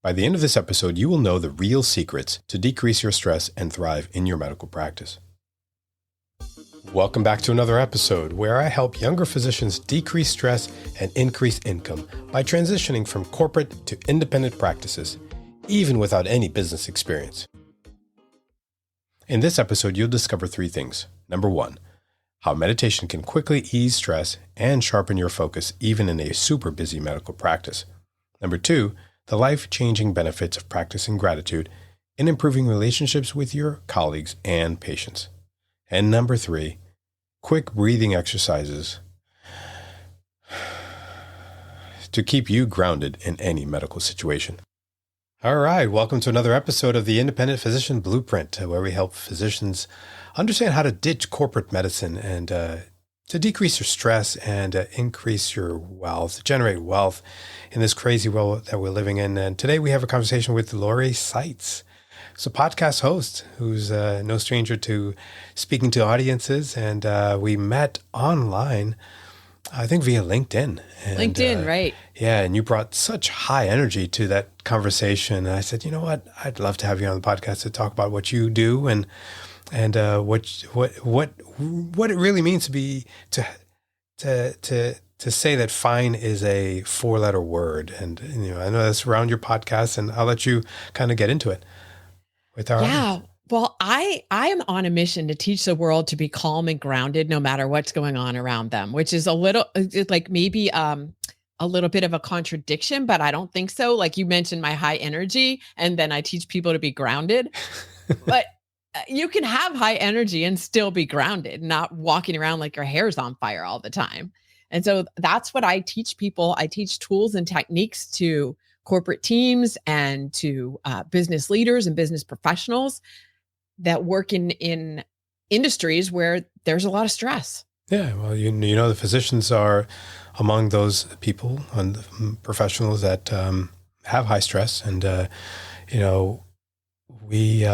By the end of this episode, you will know the real secrets to decrease your stress and thrive in your medical practice. Welcome back to another episode where I help younger physicians decrease stress and increase income by transitioning from corporate to independent practices, even without any business experience. In this episode, you'll discover 3 things. Number 1, how meditation can quickly ease stress and sharpen your focus even in a super busy medical practice. Number 2, the life-changing benefits of practicing gratitude in improving relationships with your colleagues and patients. And number 3, quick breathing exercises to keep you grounded in any medical situation. All right, welcome to another episode of the Independent Physician Blueprint, where we help physicians understand how to ditch corporate medicine and to decrease your stress and increase your wealth, generate wealth in this crazy world that we're living in. And today we have a conversation with Lori Saitz. She's a podcast host who's no stranger to speaking to audiences. And we met online, I think via LinkedIn. And, right. Yeah, and you brought such high energy to that conversation. And I said, you know what? I'd love to have you on the podcast to talk about what you do and what it really means to be to say that fine is a 4-letter word. And I know that's around your podcast, and I'll let you kind of get into it with our audience. Well, I am on a mission to teach the world to be calm and grounded no matter what's going on around them, which is a little like maybe a little bit of a contradiction, but I don't think so. Like you mentioned my high energy, and then I teach people to be grounded. But you can have high energy and still be grounded, not walking around like your hair's on fire all the time. And so that's what I teach people. I teach tools and techniques to corporate teams and to business leaders and business professionals that work in industries where there's a lot of stress. Yeah, well, you know, the physicians are among those people and professionals that have high stress. And, we...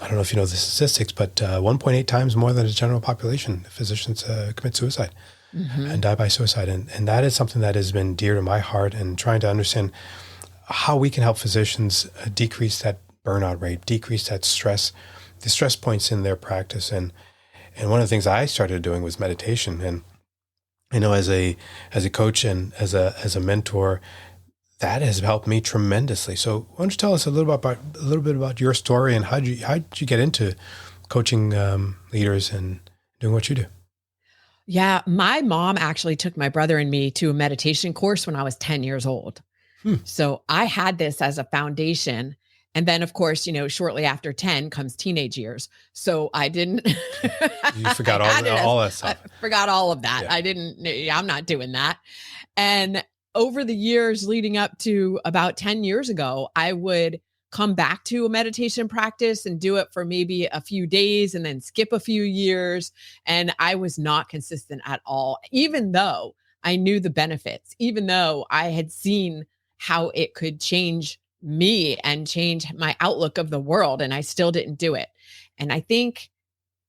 I don't know if you know the statistics, but 1.8 times more than the general population, physicians commit suicide and die by suicide. And that is something that has been dear to my heart, and trying to understand how we can help physicians decrease that burnout rate, decrease that stress, the stress points in their practice. And one of the things I started doing was meditation. And, as a coach and as a mentor, that has helped me tremendously. So why don't you tell us a little bit about your story and how'd you get into coaching leaders and doing what you do? Yeah, my mom actually took my brother and me to a meditation course when I was 10 years old. So I had this as a foundation. And then, of course, shortly after 10 comes teenage years. So I didn't. You forgot all that stuff. I forgot all of that. Yeah. I'm not doing that. And over the years leading up to about 10 years ago, I would come back to a meditation practice and do it for maybe a few days and then skip a few years. And I was not consistent at all, even though I knew the benefits, even though I had seen how it could change me and change my outlook of the world. And I still didn't do it. And I think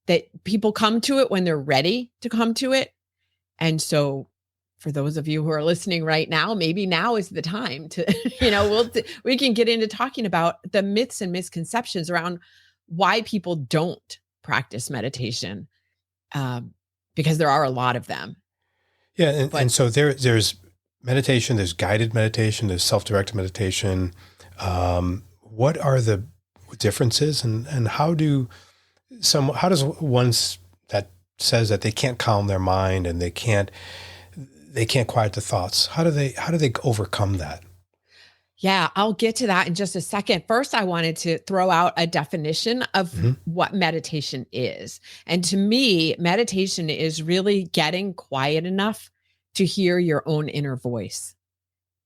that people come to it when they're ready to come to it. And so for those of you who are listening right now, maybe now is the time to, we can get into talking about the myths and misconceptions around why people don't practice meditation, because there are a lot of them. Yeah, and so there's meditation, there's guided meditation, there's self-directed meditation. What are the differences, and how does one that says that they can't calm their mind and they can't quiet the thoughts, how do they overcome that? Yeah, I'll get to that in just a second. First, I wanted to throw out a definition of what meditation is. And to me, meditation is really getting quiet enough to hear your own inner voice.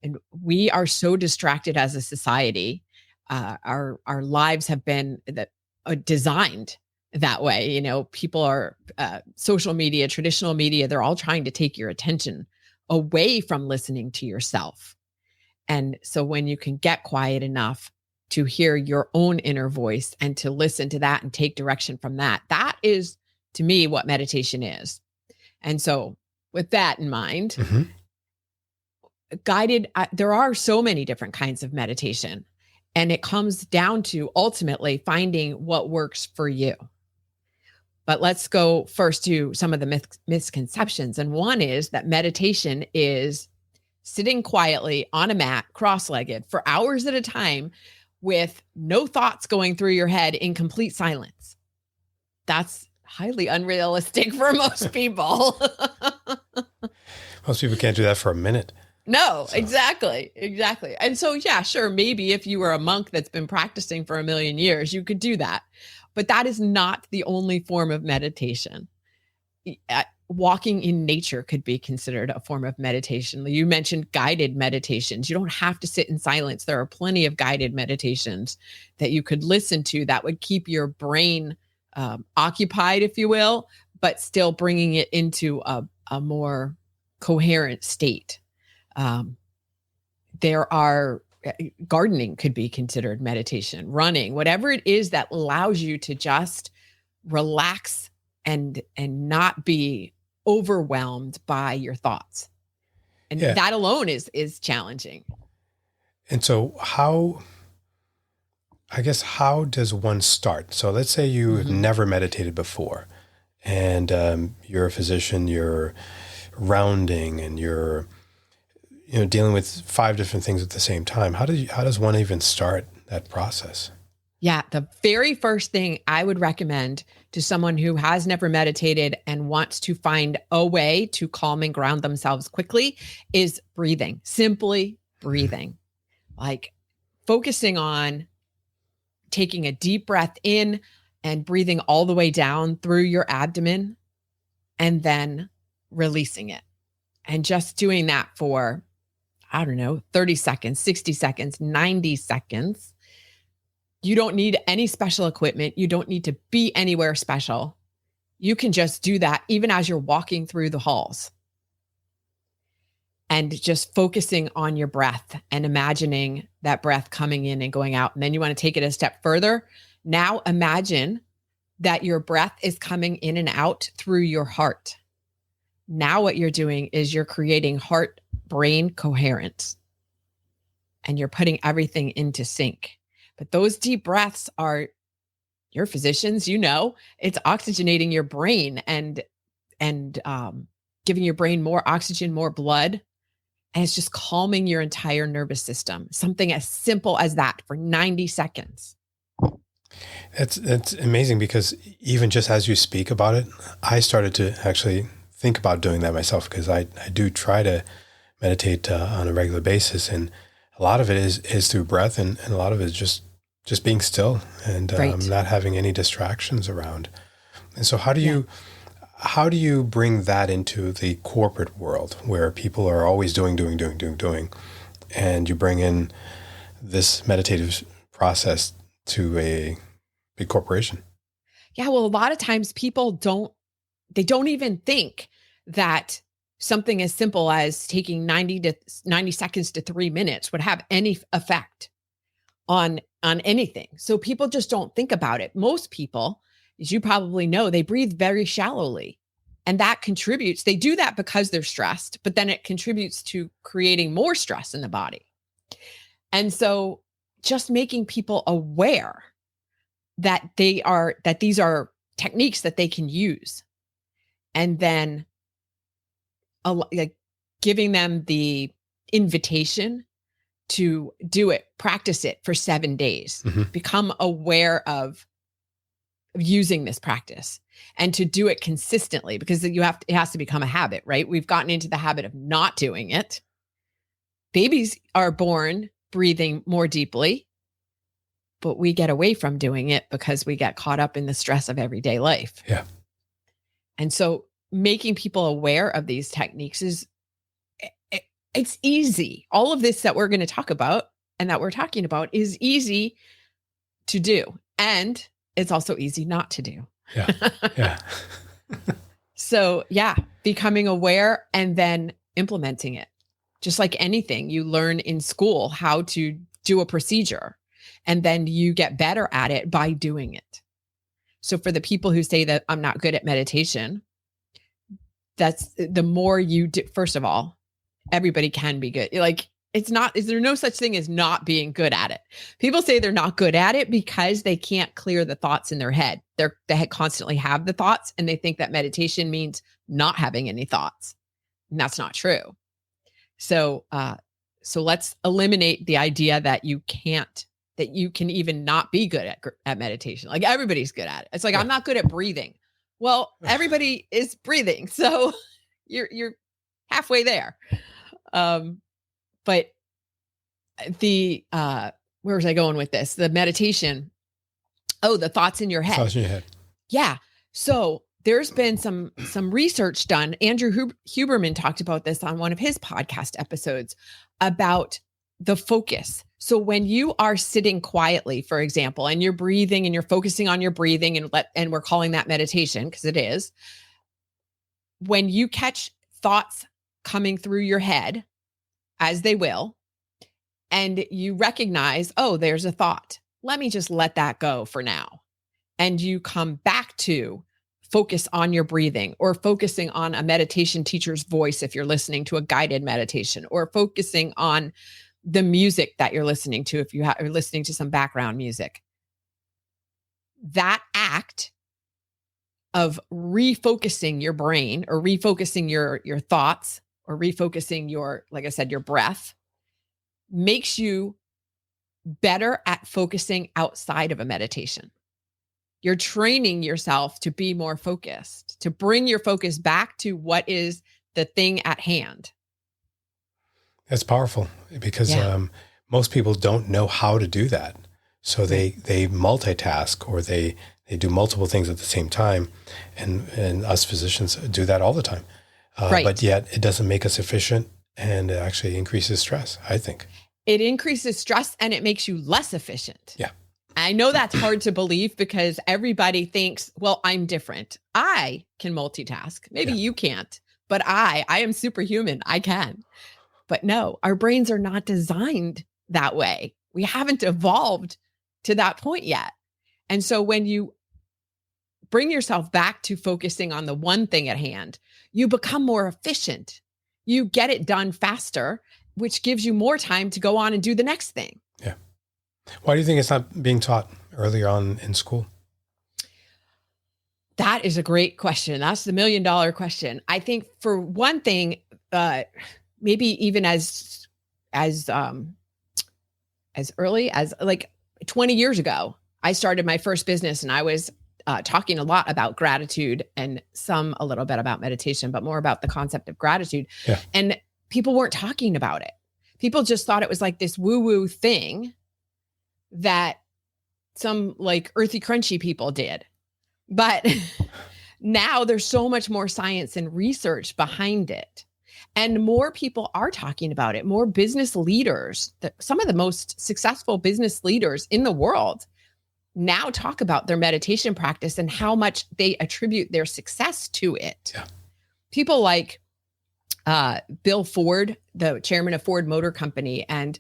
And we are so distracted as a society. Our lives have been designed that way. People are social media, traditional media, they're all trying to take your attention away from listening to yourself. And so when you can get quiet enough to hear your own inner voice and to listen to that and take direction from that, that is, to me, what meditation is. And so with that in mind, there are so many different kinds of meditation, and it comes down to ultimately finding what works for you. But let's go first to some of the misconceptions. And one is that meditation is sitting quietly on a mat, cross-legged for hours at a time with no thoughts going through your head in complete silence. That's highly unrealistic for most people. Most people can't do that for a minute. No, so. Exactly. And so, yeah, sure. Maybe if you were a monk that's been practicing for 1,000,000 years, you could do that. But that is not the only form of meditation. Walking in nature could be considered a form of meditation. You mentioned guided meditations. You don't have to sit in silence. There are plenty of guided meditations that you could listen to that would keep your brain occupied, if you will, but still bringing it into a more coherent state. Gardening could be considered meditation, running, whatever it is that allows you to just relax and not be overwhelmed by your thoughts. And that alone is challenging. And so how does one start? So let's say you've never meditated before, and you're a physician, you're rounding, and you're dealing with 5 different things at the same time. How does one even start that process? Yeah, the very first thing I would recommend to someone who has never meditated and wants to find a way to calm and ground themselves quickly is breathing. Simply breathing. Like focusing on taking a deep breath in and breathing all the way down through your abdomen and then releasing it. And just doing that for 30 seconds, 60 seconds, 90 seconds. You don't need any special equipment. You don't need to be anywhere special. You can just do that even as you're walking through the halls. And just focusing on your breath and imagining that breath coming in and going out. And then you want to take it a step further. Now imagine that your breath is coming in and out through your heart. Now what you're doing is you're creating heart-brain coherence. And you're putting everything into sync. But those deep breaths are, you're physicians, it's oxygenating your brain and giving your brain more oxygen, more blood. And it's just calming your entire nervous system. Something as simple as that for 90 seconds. That's amazing, because even just as you speak about it, I started to actually think about doing that myself, because I do try to meditate on a regular basis. And a lot of it is through breath, and a lot of it is just being still and not having any distractions around. And so how do you bring that into the corporate world where people are always doing, and you bring in this meditative process to a big corporation? Yeah, well, a lot of times people don't even think that something as simple as taking 90 seconds to 3 minutes would have any effect on anything. So people just don't think about it. Most people, as you probably know, they breathe very shallowly. And that contributes. They do that because they're stressed, but then it contributes to creating more stress in the body. And so just making people aware that these are techniques that they can use, and then giving them the invitation to do it, practice it for 7 days, become aware of using this practice, and to do it consistently, because it has to become a habit, right? We've gotten into the habit of not doing it. Babies are born breathing more deeply, but we get away from doing it because we get caught up in the stress of everyday life. Yeah. And so making people aware of these techniques it's easy. All of this that we're going to talk about and that we're talking about is easy to do. And it's also easy not to do. Yeah. Yeah. So becoming aware and then implementing it. Just like anything, you learn in school how to do a procedure, and then you get better at it by doing it. So for the people who say that I'm not good at meditation, that's the more you do. First of all, everybody can be good. Like, it's not, is there no such thing as not being good at it? People say they're not good at it because they can't clear the thoughts in their head. They constantly have the thoughts, and they think that meditation means not having any thoughts. And that's not true. So let's eliminate the idea that you can even not be good at meditation. Like, everybody's good at it. It's like, I'm not good at breathing. Well, everybody is breathing. So you're halfway there. But where was I going with this? The meditation. Oh, the thoughts in your head. Thoughts in your head. Yeah. So there's been some research done. Andrew Huberman talked about this on one of his podcast episodes about the focus. So when you are sitting quietly, for example, and you're breathing and you're focusing on your breathing, and we're calling that meditation because it is, when you catch thoughts coming through your head, as they will, and you recognize, oh, there's a thought. Let me just let that go for now. And you come back to focus on your breathing, or focusing on a meditation teacher's voice if you're listening to a guided meditation, or focusing on the music that you're listening to if you're listening to some background music. That act of refocusing your brain, or refocusing your thoughts, or refocusing your, like I said, your breath, makes you better at focusing outside of a meditation. You're training yourself to be more focused, to bring your focus back to what is the thing at hand. That's powerful, because most people don't know how to do that. So they multitask, or they do multiple things at the same time. And us physicians do that all the time. Right. But yet it doesn't make us efficient, and it actually increases stress, I think. It increases stress, and it makes you less efficient. Yeah. I know that's hard to believe, because everybody thinks, well, I'm different. I can multitask. Maybe you can't, but I am superhuman. I can. But no, our brains are not designed that way. We haven't evolved to that point yet. And so when you bring yourself back to focusing on the one thing at hand, you become more efficient. You get it done faster, which gives you more time to go on and do the next thing. Yeah. Why do you think it's not being taught earlier on in school? That is a great question. That's the $1 million question. I think, for one thing, maybe even as early as like 20 years ago, I started my first business, and I was talking a lot about gratitude, and a little bit about meditation, but more about the concept of gratitude. Yeah. And people weren't talking about it. People just thought it was like this woo-woo thing that some like earthy crunchy people did. But now there's so much more science and research behind it. And more people are talking about it. More business leaders, some of the most successful business leaders in the world, now talk about their meditation practice and how much they attribute their success to it. Yeah. People like Bill Ford, the chairman of Ford Motor Company, and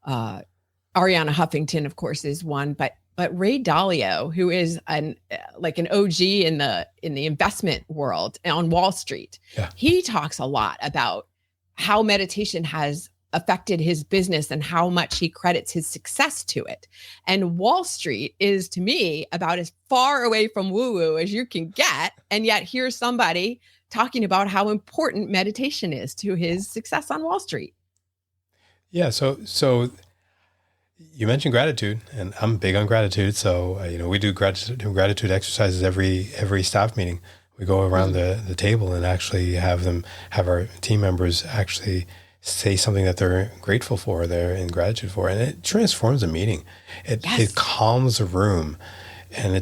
Ariana Huffington, of course, is one, but Ray Dalio, who is an OG in the investment world on Wall Street, he talks a lot about how meditation has affected his business and how much he credits his success to it. And Wall Street is, to me, about as far away from woo-woo as you can get. And yet here's somebody talking about how important meditation is to his success on Wall Street. Yeah. So you mentioned gratitude, and I'm big on gratitude. So, we do gratitude exercises every staff meeting. We go around the table and actually have our team members actually say something that they're grateful for, they're in gratitude for, and it transforms a meeting. It calms a room, and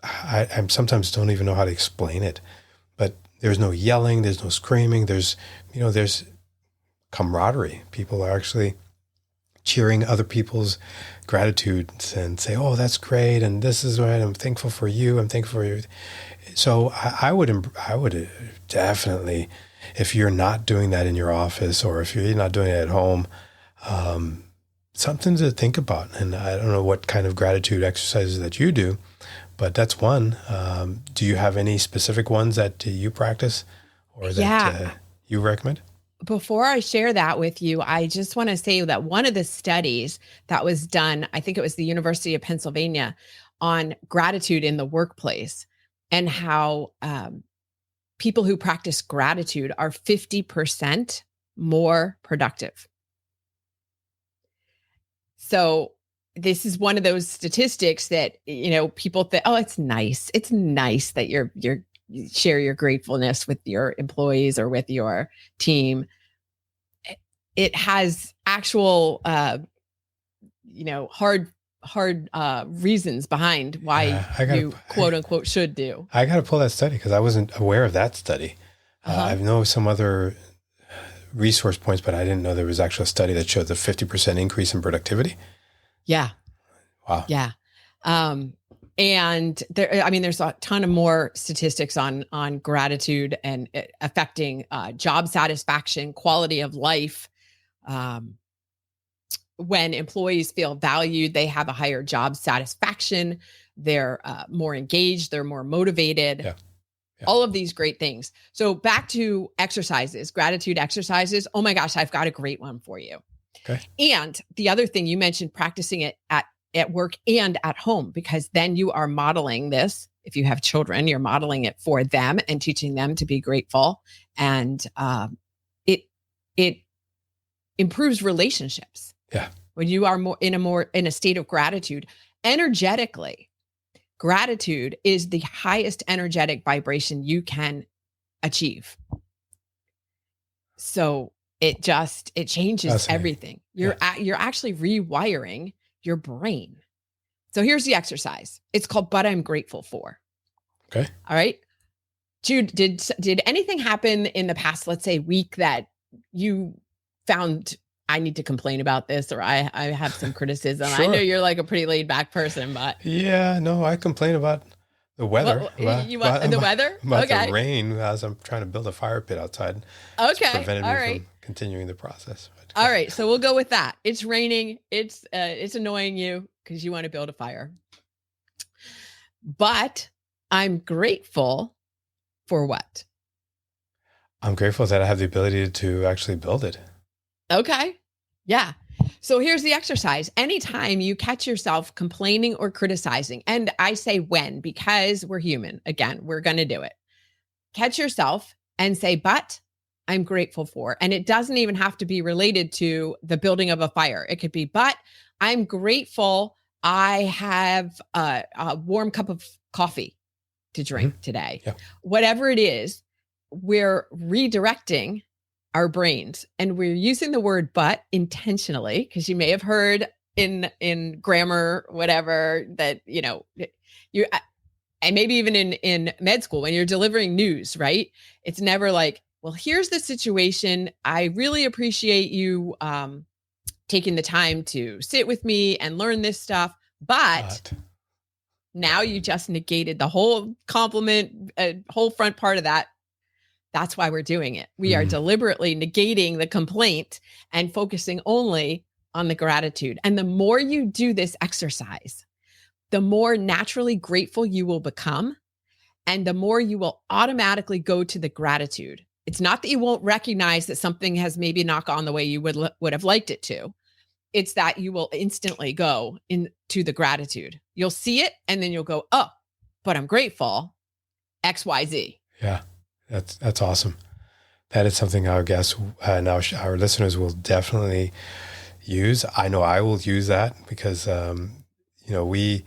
I sometimes don't even know how to explain it, but there's no yelling, there's no screaming, there's camaraderie. People are actually cheering other people's gratitudes and say, "Oh, that's great, and this is right. I'm thankful for you. I'm thankful for you." So I would definitely, if you're not doing that in your office, or if you're not doing it at home, something to think about. And I don't know what kind of gratitude exercises that you do, but that's one. Do you have any specific ones that you practice or that you recommend? before I share that with you, I just want to say that one of the studies that was done, I think it was the University of Pennsylvania, on gratitude in the workplace, and how people who practice gratitude are 50% more productive. So this is one of those statistics that, people think, oh, it's nice. It's nice that you share your gratefulness with your employees or with your team. It has actual, hard reasons behind why you quote unquote should do. I got to pull that study because I wasn't aware of that study. I know some other resource points, but I didn't know there was actually a study that showed the 50% increase in productivity. Yeah. Wow. Yeah. And there's a ton of more statistics on gratitude and affecting job satisfaction, quality of life. When employees feel valued, they have a higher job satisfaction. They're more engaged. They're more motivated. Yeah. All of these great things. So back to exercises, gratitude exercises. Oh my gosh, I've got a great one for you. Okay. And the other thing you mentioned, practicing it at work and at home, because then you are modeling this. If you have children, you're modeling it for them and teaching them to be grateful. And it improves relationships. Yeah. When you are more in a state of gratitude, energetically, gratitude is the highest energetic vibration you can achieve. So it changes everything. You're actually rewiring your brain. So here's the exercise. It's called But I'm Grateful For. Okay. All right. Jude, did anything happen in the past, let's say, week that you found I need to complain about this, or I have some criticism? Sure. I know you're like a pretty laid back person, but yeah, no, I complain about the weather. The weather? About the rain as I'm trying to build a fire pit outside. Okay. It's prevented me from continuing the process. All right. So we'll go with that. It's raining. It's annoying you because you want to build a fire. But I'm grateful for what? I'm grateful that I have the ability to actually build it. Okay. Yeah. So here's the exercise. Anytime you catch yourself complaining or criticizing, and I say when, because we're human, again, we're going to do it. Catch yourself and say, but I'm grateful for. And it doesn't even have to be related to the building of a fire. It could be, but I'm grateful I have a warm cup of coffee to drink today. Yeah. Whatever it is, we're redirecting our brains, and we're using the word but intentionally, because you may have heard in grammar, whatever, that, you, and maybe even in med school, when you're delivering news, right? It's never like, well, here's the situation. I really appreciate you taking the time to sit with me and learn this stuff. But now you just negated the whole compliment, whole front part of that. That's why we're doing it. We are deliberately negating the complaint and focusing only on the gratitude. And the more you do this exercise, the more naturally grateful you will become, and the more you will automatically go to the gratitude. It's not that you won't recognize that something has maybe not gone the way you would have liked it to. It's that you will instantly go into the gratitude. You'll see it, and then you'll go, oh, but I'm grateful, X, Y, Z. Yeah. That's awesome. That is something I guess now our listeners will definitely use. I know I will use that because, we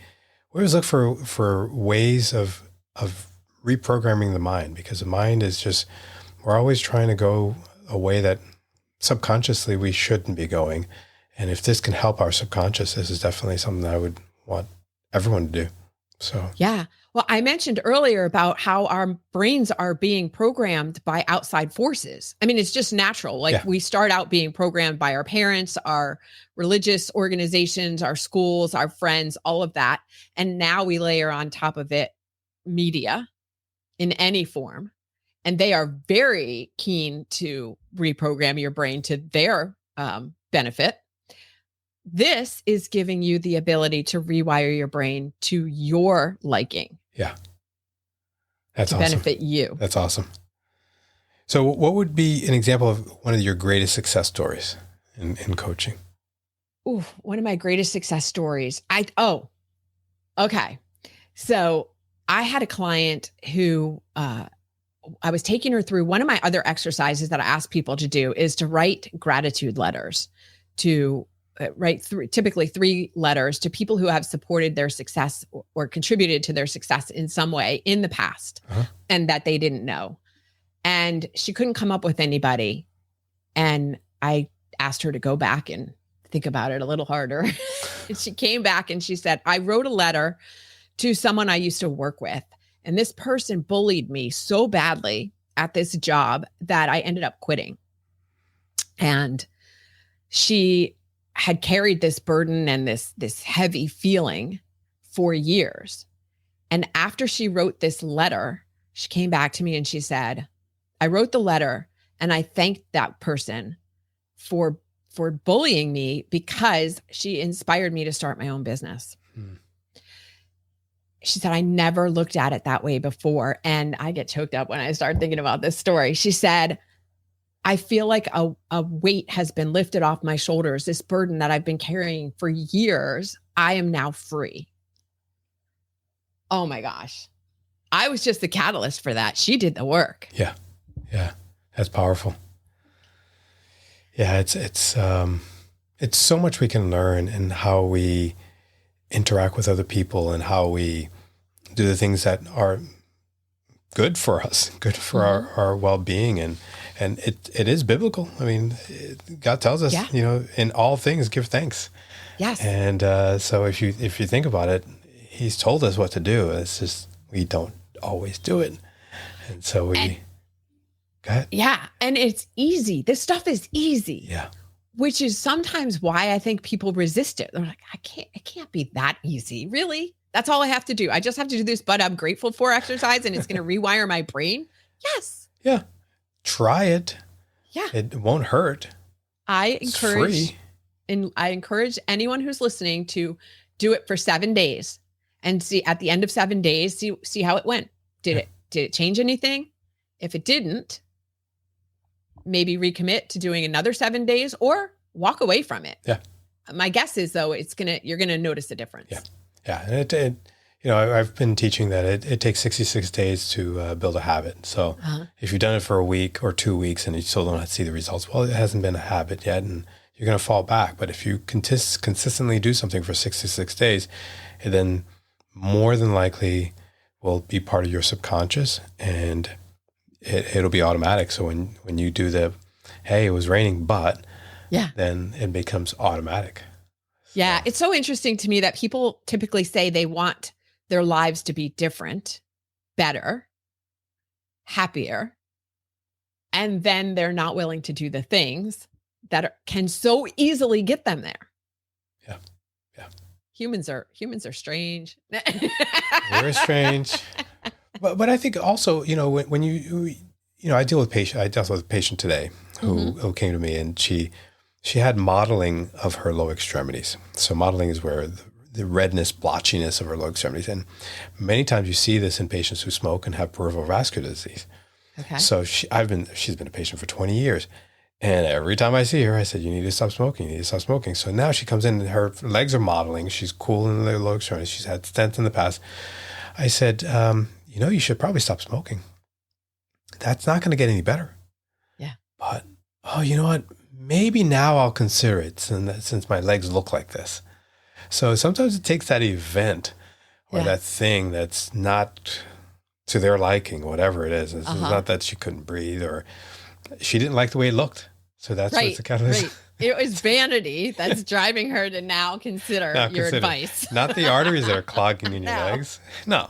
always look for ways of reprogramming the mind, because the mind is just, we're always trying to go a way that subconsciously we shouldn't be going. And if this can help our subconscious, this is definitely something that I would want everyone to do. So, yeah. Well, I mentioned earlier about how our brains are being programmed by outside forces. I mean, it's just natural. Like we start out being programmed by our parents, our religious organizations, our schools, our friends, all of that. And now we layer on top of it media in any form. And they are very keen to reprogram your brain to their benefit. This is giving you the ability to rewire your brain to your liking. Yeah. That's awesome. Benefit you. That's awesome. So what would be an example of one of your greatest success stories in coaching? Ooh, one of my greatest success stories. Okay. So I had a client who I was taking her through. One of my other exercises that I ask people to do is to write gratitude letters, to write typically 3 letters to people who have supported their success or contributed to their success in some way in the past, and that they didn't know. And she couldn't come up with anybody. And I asked her to go back and think about it a little harder. And she came back and she said, I wrote a letter to someone I used to work with. And this person bullied me so badly at this job that I ended up quitting. And she had carried this burden and this heavy feeling for years. And after she wrote this letter, she came back to me and she said, I wrote the letter and I thanked that person for bullying me because she inspired me to start my own business. She said, I never looked at it that way before. And I get choked up when I start thinking about this story. She said, I feel like a weight has been lifted off my shoulders, this burden that I've been carrying for years. I am now free. Oh my gosh. I was just the catalyst for that. She did the work. Yeah. Yeah. That's powerful. Yeah. It's so much we can learn in how we interact with other people and how we do the things that are good for us, good for our well-being. And it is biblical. I mean, God tells us, in all things, give thanks. Yes. And so if you think about it, he's told us what to do. It's just, we don't always do it. And so go ahead. Yeah. And it's easy. This stuff is easy. Yeah. Which is sometimes why I think people resist it. They're like, it can't be that easy. Really? That's all I have to do. I just have to do this, but I'm grateful for exercise and it's going to rewire my brain. Yes. Yeah. Try it. Yeah. It won't hurt. I encourage anyone who's listening to do it for 7 days and see at the end of 7 days, see how it went. Did it change anything? If it didn't, maybe recommit to doing another 7 days or walk away from it. Yeah. My guess is though, you're going to notice a difference. Yeah. Yeah. And I've been teaching that it takes 66 days to build a habit. So if you've done it for a week or 2 weeks and you still don't see the results, well, it hasn't been a habit yet and you're going to fall back. But if you consistently do something for 66 days, it then more than likely will be part of your subconscious and it'll be automatic. So when you do hey, it was raining, but then it becomes automatic. Yeah. It's so interesting to me that people typically say they want their lives to be different, better, happier, and then they're not willing to do the things that can so easily get them there. Yeah. Yeah. Humans are strange. We're strange. But I think also, when I dealt with a patient today who came to me and she had modeling of her low extremities. So modeling is where the redness, blotchiness of her low extremities. And many times you see this in patients who smoke and have peripheral vascular disease. Okay. So she's been a patient for 20 years. And every time I see her, I said, you need to stop smoking. You need to stop smoking. So now she comes in and her legs are modeling. She's cool in the low extremities. She's had stents in the past. I said, you should probably stop smoking. That's not going to get any better. Yeah. But, you know what? Maybe now I'll consider it since my legs look like this. So sometimes it takes that event or that thing that's not to their liking, whatever it is. It's not that she couldn't breathe or she didn't like the way it looked. So that's what's the catalyst. Right. It was vanity that's driving her to now consider your advice. Not the arteries that are clogging in your legs. No.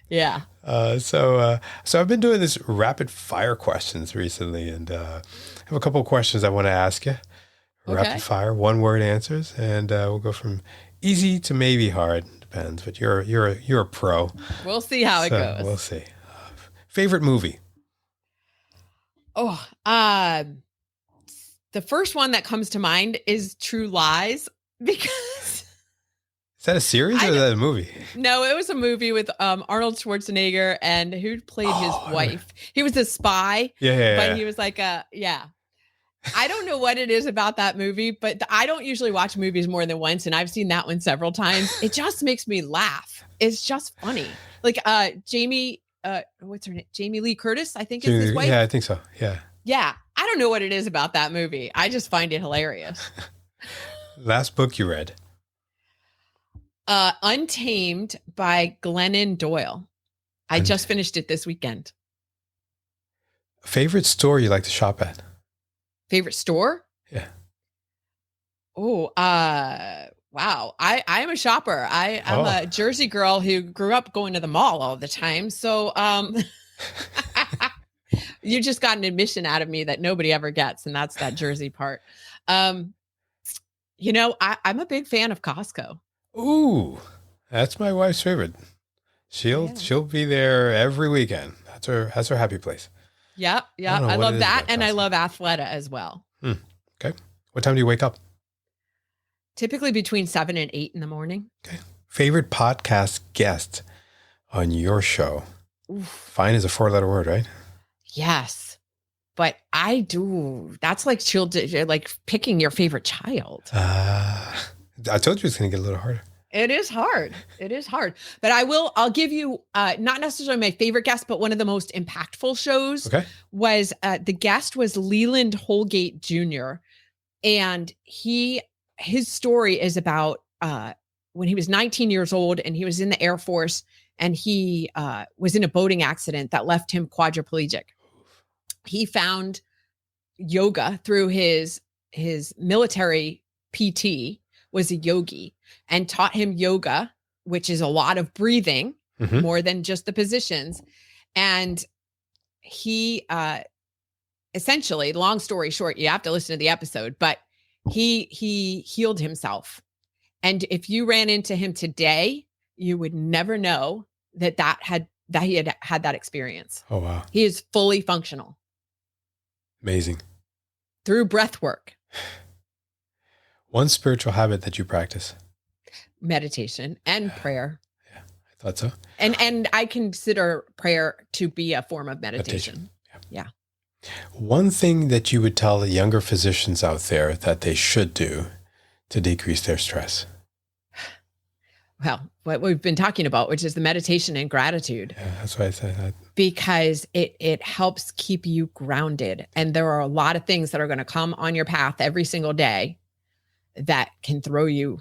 Yeah. So I've been doing this rapid fire questions recently, and I have a couple of questions I want to ask you. Rapid fire, 1-word answers, and we'll go from easy to maybe hard. Depends, but you're a pro. We'll see how it goes. We'll see. Favorite movie? The first one that comes to mind is True Lies because Is that a series or is that a movie? No, it was a movie with Arnold Schwarzenegger, and who played his wife. He was a spy. But he was like I don't know what it is about that movie, but I don't usually watch movies more than once, and I've seen that one several times. It just makes me laugh. It's just funny. Like Jamie, what's her name? Jamie Lee Curtis, I think is his wife. Yeah, I think so. Yeah. Yeah. I don't know what it is about that movie. I just find it hilarious. Last book you read? Untamed by Glennon Doyle. I just finished it this weekend. Favorite store you like to shop at? Favorite store? Yeah. Oh, wow. I'm a shopper. I'm a Jersey girl who grew up going to the mall all the time. So you just got an admission out of me that nobody ever gets, and that's that Jersey part. I'm a big fan of Costco. Ooh, that's my wife's favorite. She'll be there every weekend. That's her happy place. Yeah. I love that. And I love Athleta as well. Okay. What time do you wake up? Typically between 7 and 8 in the morning. Okay. Favorite podcast guest on your show? Oof. Fine is a 4-letter word, right? Yes. But I do. That's like like picking your favorite child. I told you it's going to get a little harder. It is hard. But I'll give you not necessarily my favorite guest, but one of the most impactful shows was the guest was Leland Holgate Jr. And his story is about when he was 19 years old and he was in the Air Force, and he was in a boating accident that left him quadriplegic. He found yoga through his military PT, was a yogi, and taught him yoga, which is a lot of breathing, more than just the positions. And he essentially, long story short, you have to listen to the episode, but he healed himself. And if you ran into him today, you would never know that he had that experience. Oh, wow. He is fully functional. Amazing. Through breath work. One spiritual habit that you practice? Meditation and prayer. Yeah, I thought so. And I consider prayer to be a form of meditation. Yeah. One thing that you would tell the younger physicians out there that they should do to decrease their stress? Well, what we've been talking about, which is the meditation and gratitude. Yeah, that's why I said that. Because it helps keep you grounded. And there are a lot of things that are going to come on your path every single day that can throw you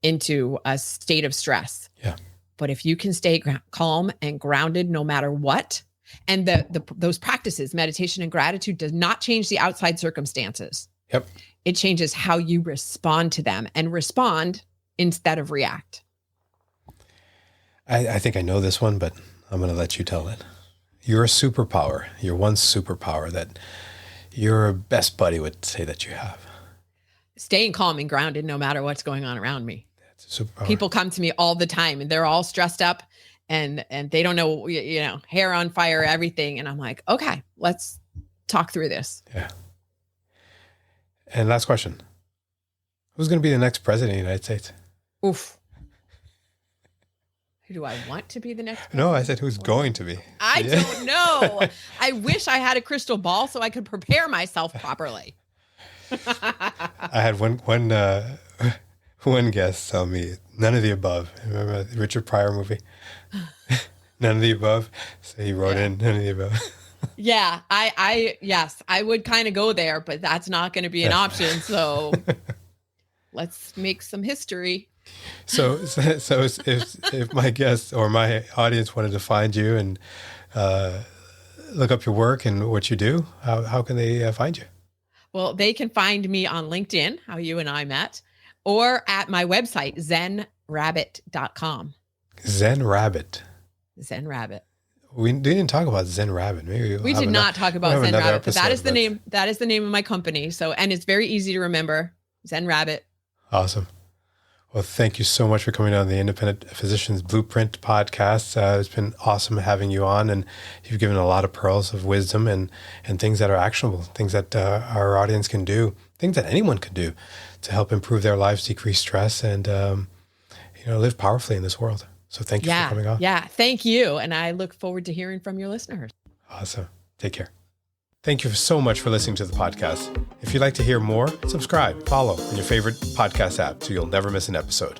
into a state of stress. Yeah. But if you can stay calm and grounded no matter what, and those practices, meditation and gratitude, does not change the outside circumstances. Yep. It changes how you respond to them, and respond instead of react. I think I know this one, but I'm going to let you tell it. You're a superpower. You're one superpower that your best buddy would say that you have. Staying calm and grounded no matter what's going on around me. That's a superpower. People come to me all the time and they're all stressed up and they don't know, hair on fire, everything. And I'm like, okay, let's talk through this. Yeah. And last question. Who's going to be the next president of the United States? Oof. Who do I want to be the next president? No, I said who's going to be. I don't know. I wish I had a crystal ball so I could prepare myself properly. I had one guest tell me none of the above. Remember the Richard Pryor movie? None of the above. So he wrote in none of the above. Yeah, yes, I would kind of go there, but that's not going to be an option. So let's make some history. So if my guests or my audience wanted to find you and look up your work and what you do, how can they find you? Well, they can find me on LinkedIn, how you and I met, or at my website, zenrabbit.com. Zen Rabbit. Zen Rabbit. We didn't talk about Zen Rabbit. Maybe we did not talk about Zen Rabbit, but that is the name. That is the name of my company. So, and it's very easy to remember. Zen Rabbit. Awesome. Well, thank you so much for coming on the Independent Physicians Blueprint podcast. It's been awesome having you on, and you've given a lot of pearls of wisdom and things that are actionable, things that our audience can do, things that anyone can do to help improve their lives, decrease stress, and live powerfully in this world. So thank you for coming on. Yeah. Thank you. And I look forward to hearing from your listeners. Awesome. Take care. Thank you so much for listening to the podcast. If you'd like to hear more, subscribe, follow in your favorite podcast app so you'll never miss an episode.